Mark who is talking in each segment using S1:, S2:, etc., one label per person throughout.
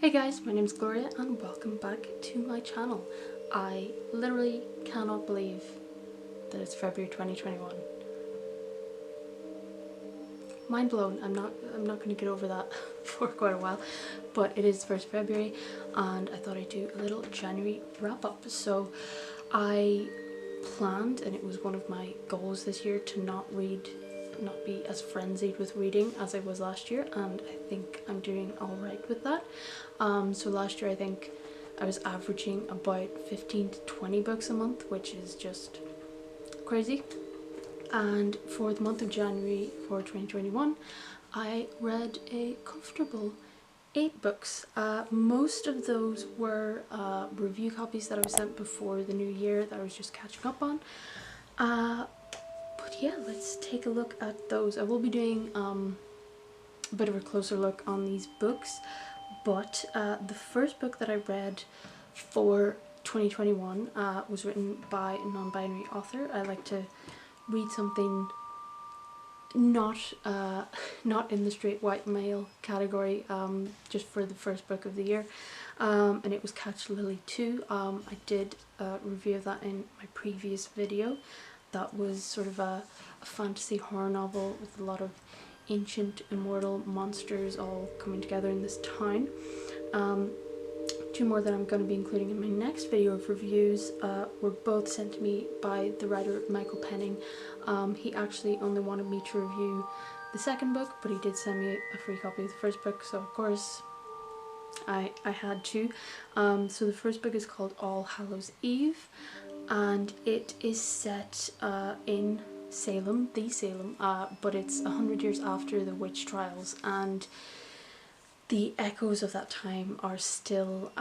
S1: Hey guys, my name is Gloria and welcome back to my channel. I literally cannot believe that it's February 2021. Mind blown. I'm not going to get over that for quite a while, but it is 1st February and I thought I'd do a little January wrap up. So I planned, and it was one of my goals this year, to not be as frenzied with reading as I was last year, and I think I'm doing alright with that. So last year I think I was averaging about 15 to 20 books a month, which is just crazy. And for the month of January for 2021 I read a comfortable 8 books. Most of those were review copies that I was sent before the new year that I was just catching up on. But yeah, let's take a look at those. I will be doing a bit of a closer look on these books, but the first book that I read for 2021 was written by a non-binary author. I like to read something not in the straight white male category, just for the first book of the year, and it was Catch Lily 2. I did a review of that in my previous video. That was sort of a fantasy horror novel with a lot of ancient immortal monsters all coming together in this town. Two more that I'm going to be including in my next video of reviews were both sent to me by the writer Michael Penning. He actually only wanted me to review the second book, but he did send me a free copy of the first book, so of course I had to. So the first book is called All Hallows Eve, and it is set in Salem, but it's 100 years after the witch trials, and the echoes of that time are still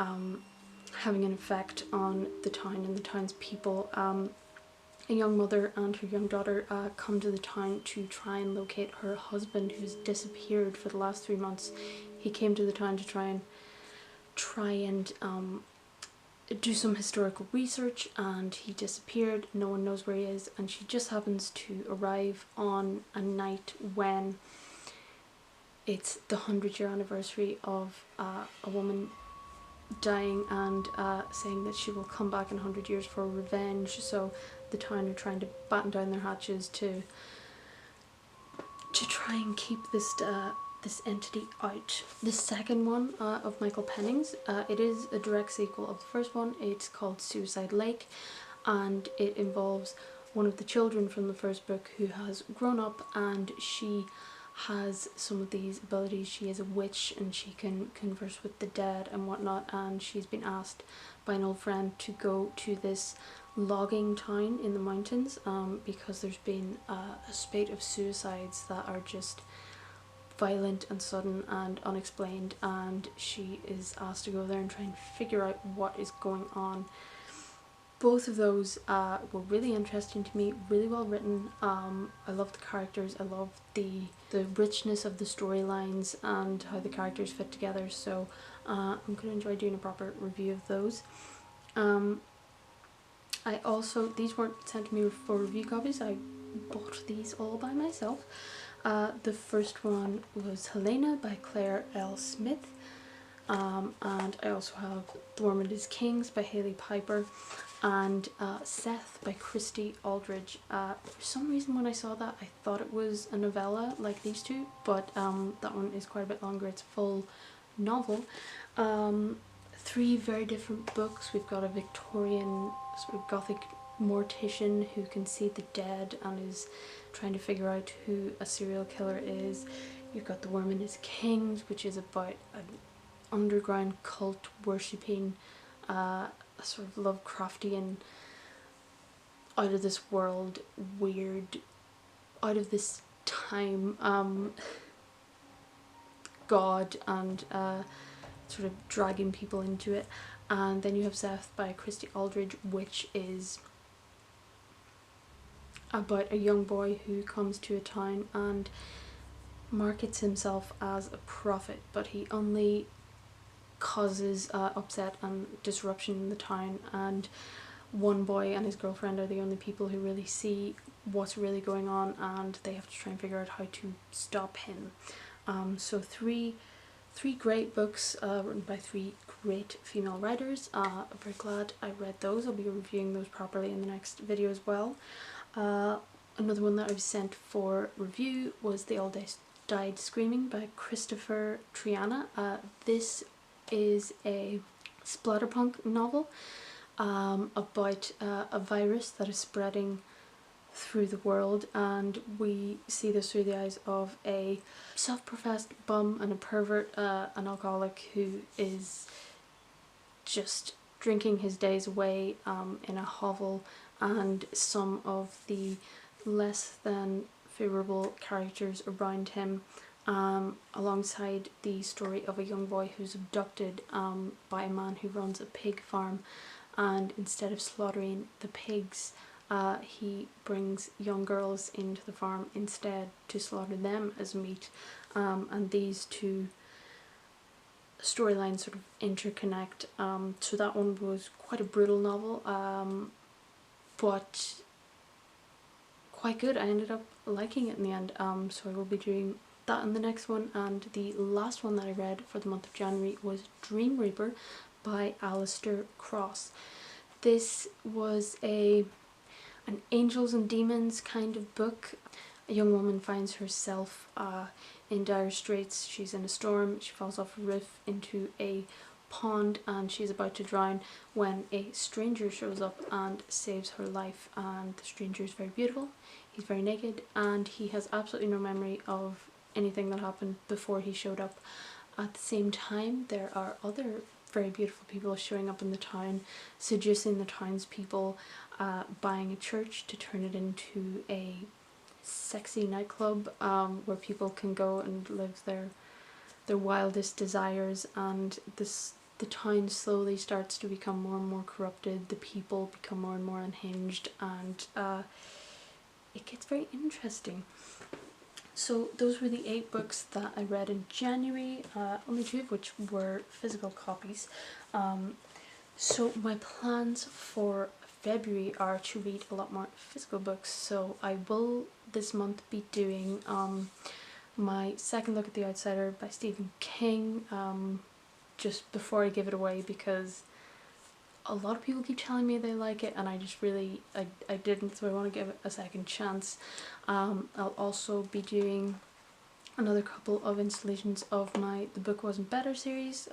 S1: having an effect on the town and the townspeople. A young mother and her young daughter come to the town to try and locate her husband, who's disappeared for the last 3 months. He came to the town to try and do some historical research, and he disappeared. No one knows where he is, and she just happens to arrive on a night when it's the 100-year anniversary of a woman dying, and saying that she will come back in 100 years for revenge. So the town are trying to batten down their hatches to try and keep this entity out. The second one of Michael Penning's, it is a direct sequel of the first one. It's called Suicide Lake, and it involves one of the children from the first book who has grown up, and she has some of these abilities. She is a witch and she can converse with the dead and whatnot, and she's been asked by an old friend to go to this logging town in the mountains because there's been a spate of suicides that are just violent and sudden and unexplained, and she is asked to go there and try and figure out what is going on. Both of those were really interesting to me, really well written. I love the characters, I love the richness of the storylines and how the characters fit together, so I'm going to enjoy doing a proper review of those. I also, these weren't sent to me for review copies, I bought these all by myself. The first one was Helena by Claire L. Smith, and I also have The Worm and His Kings by Haley Piper, and Seth by Christy Aldridge. For some reason when I saw that I thought it was a novella like these two, but that one is quite a bit longer. It's a full novel. 3 very different books. We've got a Victorian sort of gothic mortician who can see the dead and is trying to figure out who a serial killer is. You've got The Worm and His Kings, which is about an underground cult worshipping a sort of Lovecraftian, out of this world, weird, out of this time god, and sort of dragging people into it. And then you have Seth by Christy Aldridge, which is about a young boy who comes to a town and markets himself as a prophet, but he only causes upset and disruption in the town, and one boy and his girlfriend are the only people who really see what's really going on, and they have to try and figure out how to stop him. So three three great books written by three great female writers. I'm very glad I read those. I'll be reviewing those properly in the next video as well. Another one that I was sent for review was They All Died Screaming by Christopher Triana. This is a splatterpunk novel about a virus that is spreading through the world, and we see this through the eyes of a self-professed bum and a pervert, an alcoholic who is just drinking his days away in a hovel, and some of the less than favourable characters around him, alongside the story of a young boy who's abducted by a man who runs a pig farm, and instead of slaughtering the pigs, he brings young girls into the farm instead to slaughter them as meat, and these two storylines sort of interconnect. So that one was quite a brutal novel, but quite good. I ended up liking it in the end, so I will be doing that in the next one. And the last one that I read for the month of January was Dream Reaper by Alistair Cross. This was an angels and demons kind of book. A young woman finds herself in dire straits. She's in a storm, she falls off a roof into a pond, and she's about to drown when a stranger shows up and saves her life. And the stranger is very beautiful, he's very naked, and he has absolutely no memory of anything that happened before he showed up. At the same time, there are other very beautiful people showing up in the town, seducing the townspeople, buying a church to turn it into a sexy nightclub where people can go and live their wildest desires. And the town slowly starts to become more and more corrupted, the people become more and more unhinged, and it gets very interesting. So those were the 8 books that I read in January, only 2 of which were physical copies. So my plans for February are to read a lot more physical books. So I will this month be doing my second look at The Outsider by Stephen King, just before I give it away, because a lot of people keep telling me they like it and I just really, I didn't, so I want to give it a second chance. I'll also be doing another couple of installations of my The Book Wasn't Better series,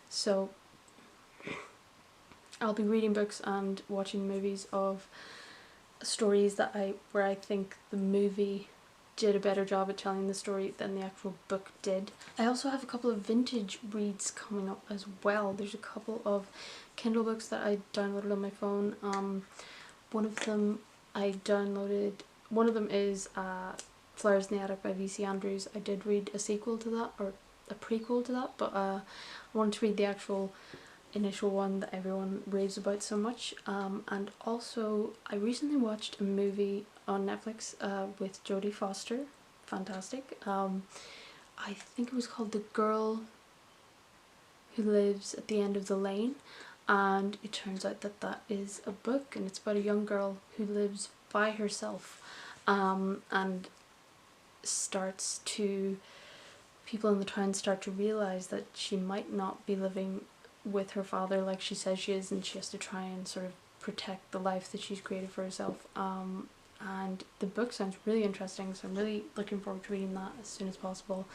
S1: so I'll be reading books and watching movies of stories that where I think the movie did a better job at telling the story than the actual book did. I also have a couple of vintage reads coming up as well. There's a couple of Kindle books that I downloaded on my phone. One of them is Flowers in the Attic by V.C. Andrews. I did read a sequel to that, or a prequel to that, but I wanted to read the actual initial one that everyone raves about so much. And also I recently watched a movie on Netflix with Jodie Foster. Fantastic. I think it was called The Girl Who Lives at the End of the Lane, and it turns out that that is a book, and it's about a young girl who lives by herself, and people in the town start to realise that she might not be living with her father like she says she is, and she has to try and sort of protect the life that she's created for herself. And the book sounds really interesting, so I'm really looking forward to reading that as soon as possible.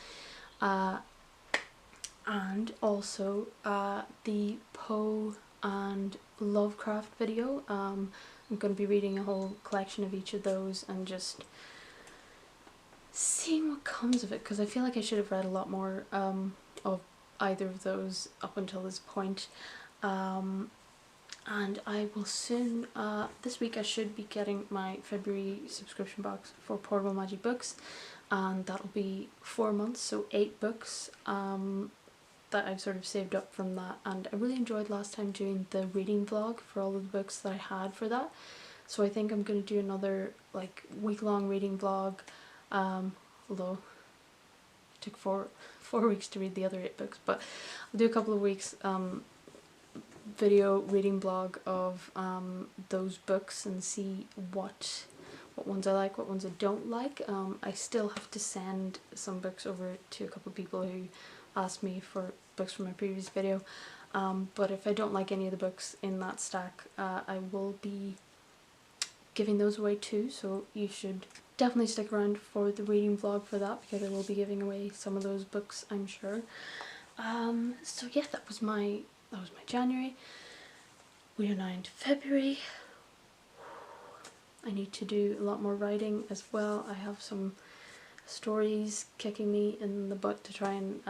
S1: And also the Poe and Lovecraft video. I'm going to be reading a whole collection of each of those and just seeing what comes of it, because I feel like I should have read a lot more of either of those up until this point. And I will soon, this week I should be getting my February subscription box for Portable Magic Books, and that'll be 4 months, so 8 books that I've sort of saved up from that. And I really enjoyed last time doing the reading vlog for all of the books that I had for that, so I think I'm going to do another like week-long reading vlog, although it took four weeks to read the other 8 books, but I'll do a couple of weeks video reading blog of those books and see what ones I like, what ones I don't like. I still have to send some books over to a couple of people who asked me for books from my previous video. But if I don't like any of the books in that stack, I will be giving those away too, so you should definitely stick around for the reading vlog for that, because I will be giving away some of those books, I'm sure. So yeah, that was my January. We are now into February. I need to do a lot more writing as well. I have some stories kicking me in the butt to try and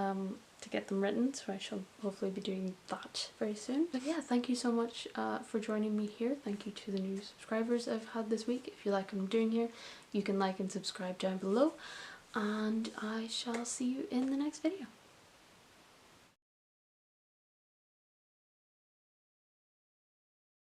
S1: to get them written, so I shall hopefully be doing that very soon. But yeah, thank you so much for joining me here. Thank you to the new subscribers I've had this week. If you like what I'm doing here, you can like and subscribe down below, and I shall see you in the next video.